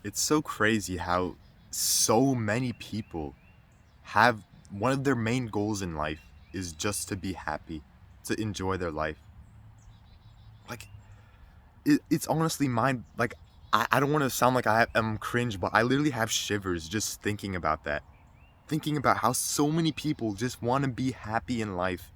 It's so crazy how so many people have one of their main goals in life is just to be happy, to enjoy their life. Like it's honestly mind like I don't want to sound like I am cringe, but I literally have shivers just thinking about that. Thinking about how so many people just want to be happy in life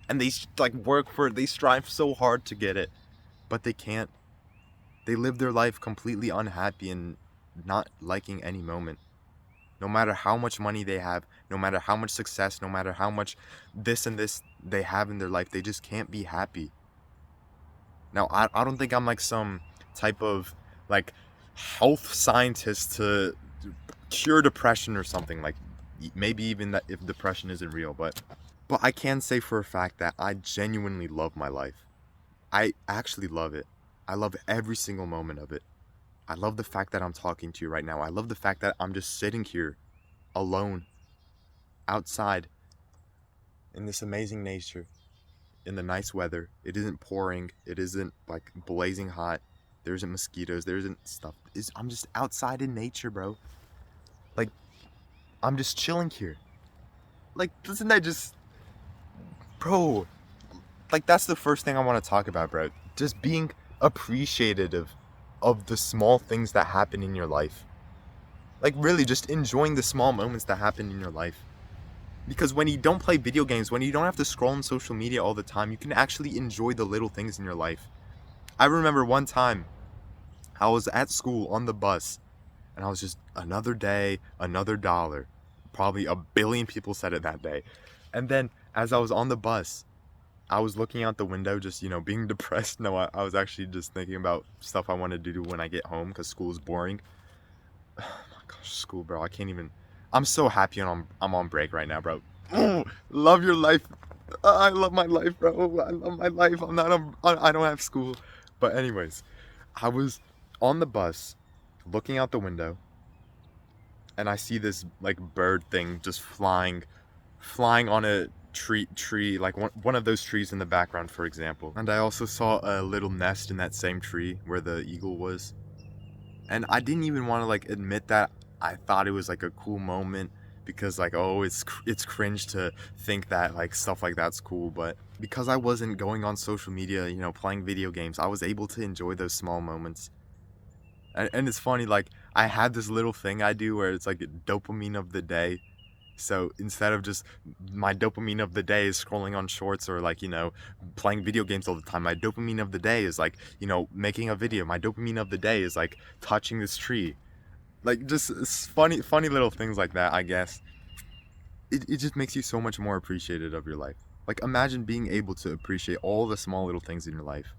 and they like work for it, they strive so hard to get it, but they can't. They live their life completely unhappy and not liking any moment. No matter how much money they have, no matter how much success, no matter how much this and this they have in their life, they just can't be happy. Now, I don't think I'm like some type of like health scientist to cure depression or something. Like maybe even that if depression isn't real, but I can say for a fact that I genuinely love my life. I actually love it. I love every single moment of it. I love the fact that I'm talking to you right now. I love the fact that I'm just sitting here alone outside in this amazing nature, in the nice weather. It isn't pouring. It isn't like blazing hot. There isn't mosquitoes. There isn't stuff. I'm just outside in nature, bro. Like, I'm just chilling here. Like, doesn't that just, bro? Like, that's the first thing I want to talk about, bro. Just being appreciative of the small things that happen in your life. Like, really, just enjoying the small moments that happen in your life. Because when you don't play video games, when you don't have to scroll on social media all the time, you can actually enjoy the little things in your life. I remember one time I was at school on the bus and I was just another day, another dollar. Probably a billion people said it that day. And then as I was on the bus, I was looking out the window, just, being depressed. No, I was actually just thinking about stuff I wanted to do when I get home because school is boring. Oh my gosh, school, bro. I can't even. I'm so happy I'm on break right now, bro. Love your life. I love my life, bro. I love my life. I don't have school. But anyways, I was on the bus looking out the window and I see this like bird thing just flying on a tree like one of those trees in the background, for example. And I also saw a little nest in that same tree where the eagle was. And I didn't even want to like admit that I thought it was like a cool moment because like, oh, it's cringe to think that like stuff like that's cool. But because I wasn't going on social media, playing video games, I was able to enjoy those small moments. And it's funny, like I had this little thing I do where it's like a dopamine of the day. So instead of just my dopamine of the day is scrolling on shorts or like, playing video games all the time, my dopamine of the day is like, making a video. My dopamine of the day is like touching this tree. Like just funny little things like that, I guess. It just makes you so much more appreciative of your life. Like imagine being able to appreciate all the small little things in your life.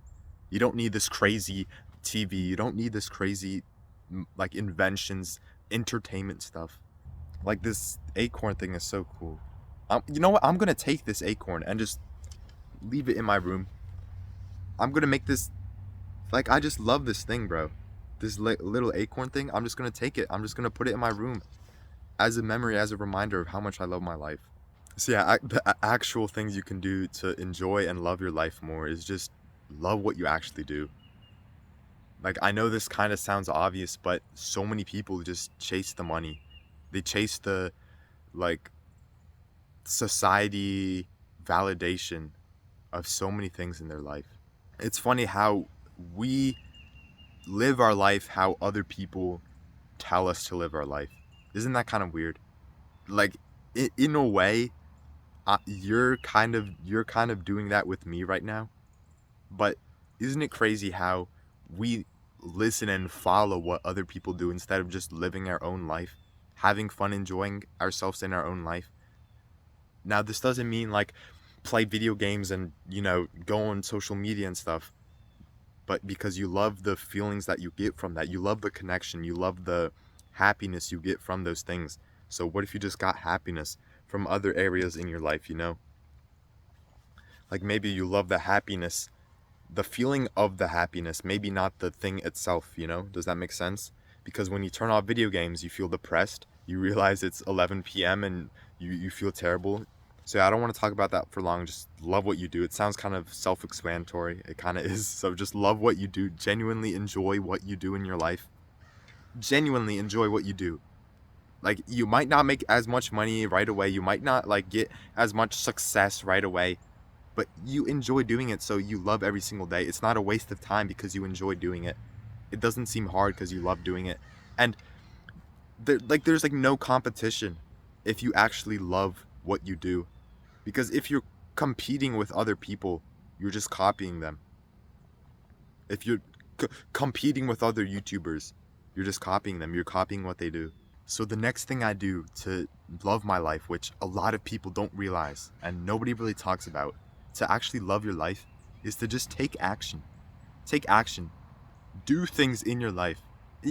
You don't need this crazy TV. You don't need this crazy like inventions, entertainment stuff. Like this acorn thing is so cool. You know what? I'm gonna take this acorn and just leave it in my room. I'm gonna make this like I just love this thing, bro. This little acorn thing. I'm just gonna take it. I'm just gonna put it in my room as a memory, as a reminder of how much I love my life. So yeah, the actual things you can do to enjoy and love your life more is just love what you actually do. Like I know this kind of sounds obvious, but so many people just chase the money. They chase the like society validation of so many things in their life. It's funny how we live our life how other people tell us to live our life. Isn't that kind of weird? Like in a way, you're kind of doing that with me right now. But isn't it crazy how we listen and follow what other people do instead of just living our own life, having fun, enjoying ourselves in our own life? Now, this doesn't mean like play video games and, go on social media and stuff, but because you love the feelings that you get from that, you love the connection, you love the happiness you get from those things. So, what if you just got happiness from other areas in your life? Like maybe you love the happiness, the feeling of the happiness, maybe not the thing itself? Does that make sense? Because when you turn off video games, you feel depressed. You realize it's 11 p.m. and you feel terrible. So yeah, I don't want to talk about that for long. Just love what you do. It sounds kind of self-explanatory. It kind of is. So just love what you do. Genuinely enjoy what you do in your life. genuinely enjoy what you do. Like, you might not make as much money right away, you might not like get as much success right away, but you enjoy doing it, so you love every single day. It's not a waste of time because you enjoy doing it. It doesn't seem hard because you love doing it. And there's like no competition if you actually love what you do. Because if you're competing with other people, you're just copying them. If you're competing with other YouTubers, you're just copying them. You're copying what they do. So the next thing I do to love my life, which a lot of people don't realize and nobody really talks about, to actually love your life, is to just take action. Take action. Do things in your life.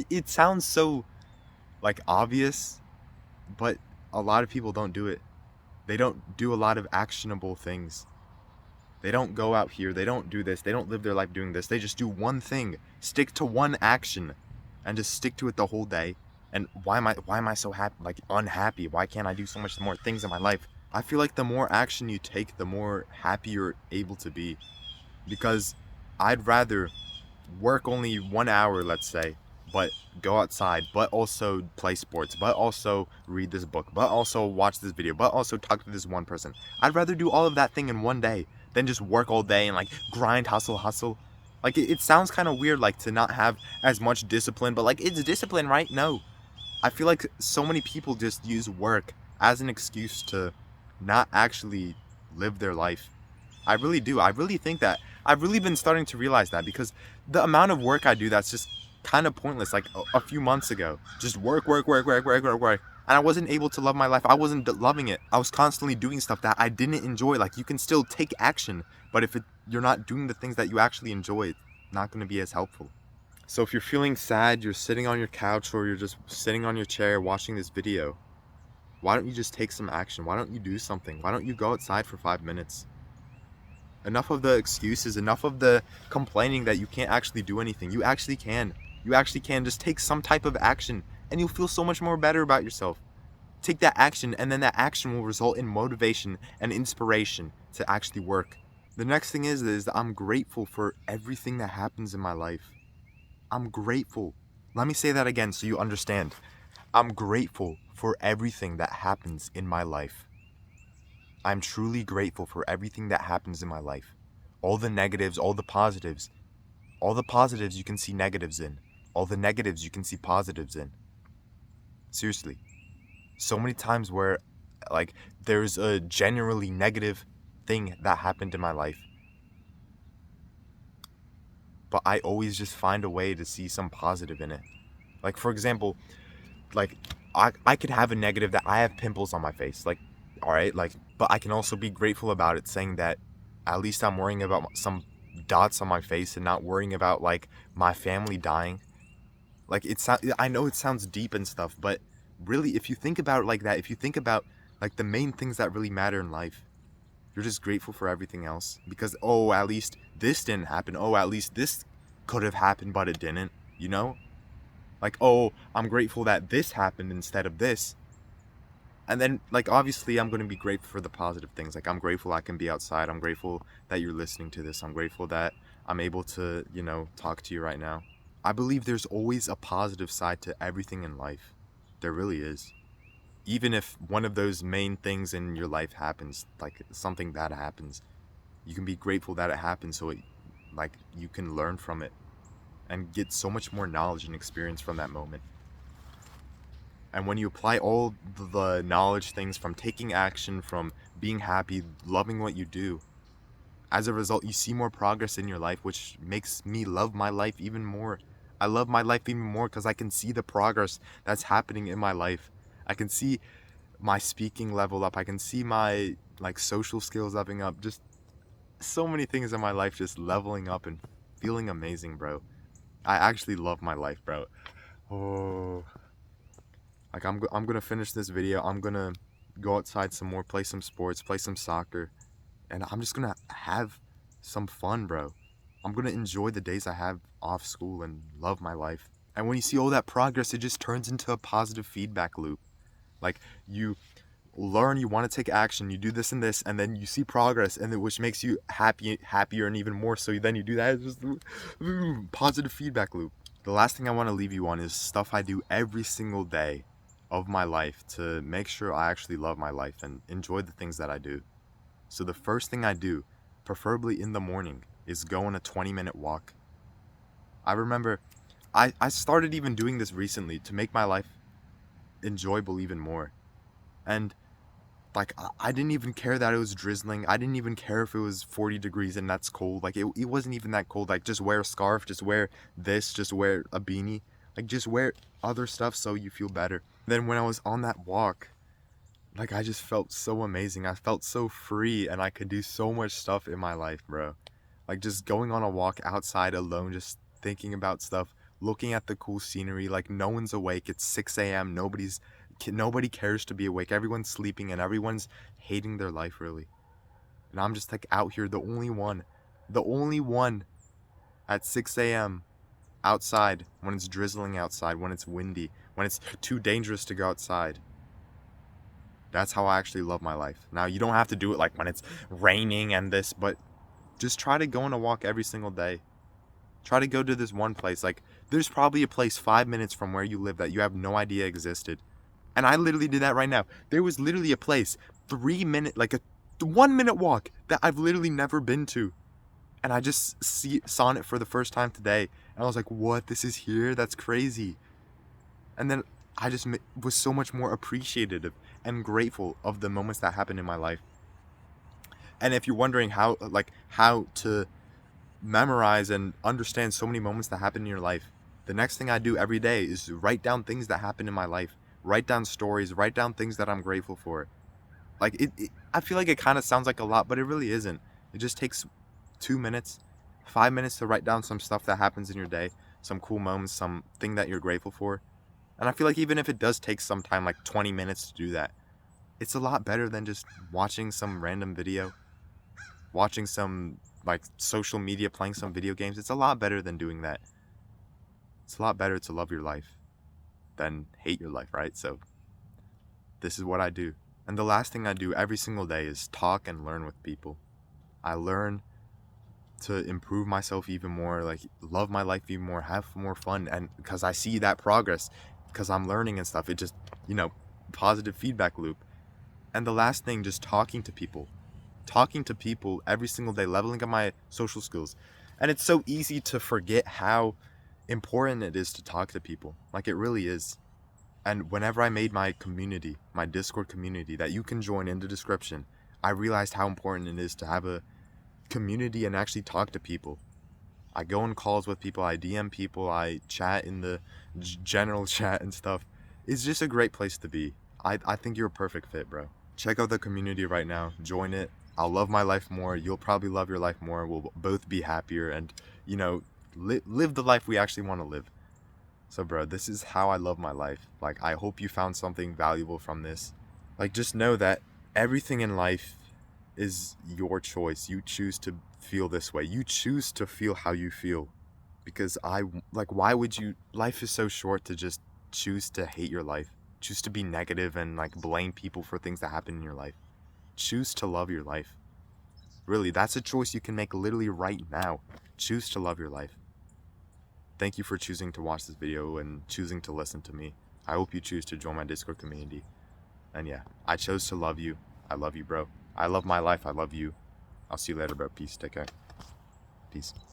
It sounds so like obvious, but a lot of people don't do it. They don't do a lot of actionable things. They don't go out here, they don't do this, they don't live their life doing this. They just do one thing. Stick to one action and just stick to it the whole day. And why am I so happy, like unhappy? Why can't I do so much more things in my life? I feel like the more action you take, the more happy you're able to be. Because I'd rather work only 1 hour, let's say, but go outside, but also play sports, but also read this book, but also watch this video, but also talk to this one person. I'd rather do all of that thing in one day than just work all day and like grind, hustle. Like it sounds kind of weird, like to not have as much discipline, but like it's discipline, right? No. I feel like so many people just use work as an excuse to not actually live their life. I really do. I really think that. I've really been starting to realize that because the amount of work I do that's just kind of pointless. Like a few months ago, just work. And I wasn't able to love my life. I wasn't loving it. I was constantly doing stuff that I didn't enjoy. Like you can still take action, but if you're not doing the things that you actually enjoy, it's not going to be as helpful. So if you're feeling sad, you're sitting on your couch or you're just sitting on your chair watching this video, why don't you just take some action? Why don't you do something? Why don't you go outside for 5 minutes? Enough of the excuses, enough of the complaining that you can't actually do anything. You actually can. You actually can. Just take some type of action and you'll feel so much more better about yourself. Take that action and then that action will result in motivation and inspiration to actually work. The next thing is that I'm grateful for everything that happens in my life. I'm grateful. Let me say that again so you understand. I'm grateful for everything that happens in my life. I'm truly grateful for everything that happens in my life. All the negatives, all the positives. All the positives you can see negatives in. All the negatives you can see positives in. Seriously. So many times where, like, there's a generally negative thing that happened in my life. But I always just find a way to see some positive in it. Like, for example, like, I could have a negative that I have pimples on my face. Like, alright, like, but I can also be grateful about it, saying that at least I'm worrying about some dots on my face and not worrying about, like, my family dying. Like, I know it sounds deep and stuff, but really, if you think about it like that, if you think about, like, the main things that really matter in life, you're just grateful for everything else. Because, oh, at least this didn't happen. Oh, at least this could have happened, but it didn't, you know? Like, oh, I'm grateful that this happened instead of this. And then, like, obviously, I'm going to be grateful for the positive things. Like, I'm grateful I can be outside. I'm grateful that you're listening to this. I'm grateful that I'm able to, talk to you right now. I believe there's always a positive side to everything in life. There really is. Even if one of those main things in your life happens, like something bad happens, you can be grateful that it happened so you can learn from it and get so much more knowledge and experience from that moment. And when you apply all the knowledge things from taking action, from being happy, loving what you do, as a result, you see more progress in your life, which makes me love my life even more. I love my life even more because I can see the progress that's happening in my life. I can see my speaking level up. I can see my social skills leveling up. Just so many things in my life just leveling up and feeling amazing, bro. I actually love my life, bro. Oh. Like, I'm gonna finish this video. I'm gonna go outside some more, play some sports, play some soccer, and I'm just gonna have some fun, bro. I'm gonna enjoy the days I have off school and love my life. And when you see all that progress, it just turns into a positive feedback loop. Like, you learn, you want to take action, you do this and this, and then you see progress, and which makes you happier, and even more so then you do that. It's just positive feedback loop. The last thing I want to leave you on is stuff I do every single day of my life to make sure I actually love my life and enjoy the things that I do. So the first thing I do, preferably in the morning, is go on a 20-minute walk. I remember I started even doing this recently to make my life enjoyable even more. And like I didn't even care that it was drizzling. I didn't even care if it was 40 degrees and that's cold. Like it wasn't even that cold. Like just wear a scarf, just wear this, just wear a beanie. Like just wear other stuff so you feel better. Then when I was on that walk, like I just felt so amazing. I felt so free and I could do so much stuff in my life, bro. Like just going on a walk outside alone, just thinking about stuff, looking at the cool scenery. Like no one's awake. It's 6 a.m. Nobody cares to be awake. Everyone's sleeping and everyone's hating their life, really. And I'm just like out here, the only one at 6 a.m. outside when it's drizzling outside, when it's windy, when it's too dangerous to go outside. That's how I actually love my life. Now, you don't have to do it like when it's raining and this, but just try to go on a walk every single day. Try to go to this one place. Like, there's probably a place 5 minutes from where you live that you have no idea existed. And I literally did that right now. There was literally a place, 3 minute, like a 1 minute walk that I've literally never been to. And I just saw it for the first time today. And I was like, what? This is here? That's crazy. And then I just was so much more appreciative and grateful of the moments that happened in my life. And if you're wondering how to memorize and understand so many moments that happen in your life, the next thing I do every day is write down things that happen in my life. Write down stories, write down things that I'm grateful for. Like I feel like it kind of sounds like a lot, but it really isn't. It just takes 2 minutes, 5 minutes to write down some stuff that happens in your day, some cool moments, something that you're grateful for. And I feel like even if it does take some time, like 20 minutes to do that, it's a lot better than just watching some random video, watching some like social media, playing some video games. It's a lot better than doing that. It's a lot better to love your life than hate your life, right? So this is what I do. And the last thing I do every single day is talk and learn with people. I learn to improve myself even more, like love my life even more, have more fun. And because I see that progress, because I'm learning and stuff, it just, positive feedback loop. And the last thing, just talking to people every single day, leveling up my social skills. And it's so easy to forget how important it is to talk to people. Like it really is. And whenever I made my community, my Discord community that you can join in the description, I realized how important it is to have a community and actually talk to people. I go on calls with people, I DM people, I chat in the general chat and stuff. It's just a great place to be. I think you're a perfect fit, bro. Check out the community right now. Join it. I'll love my life more. You'll probably love your life more. We'll both be happier and, live the life we actually want to live. So, bro, this is how I love my life. Like, I hope you found something valuable from this. Like, just know that everything in life is your choice. You choose to feel this way. You choose to feel how you feel. Because why would you? Life is so short to just choose to hate your life. Choose to be negative and, blame people for things that happen in your life. Choose to love your life. Really, that's a choice you can make literally right now. Choose to love your life. Thank you for choosing to watch this video and choosing to listen to me. I hope you choose to join my Discord community. And yeah, I chose to love you. I love you, bro. I love my life. I love you. I'll see you later, bro. Peace. Take care. Peace.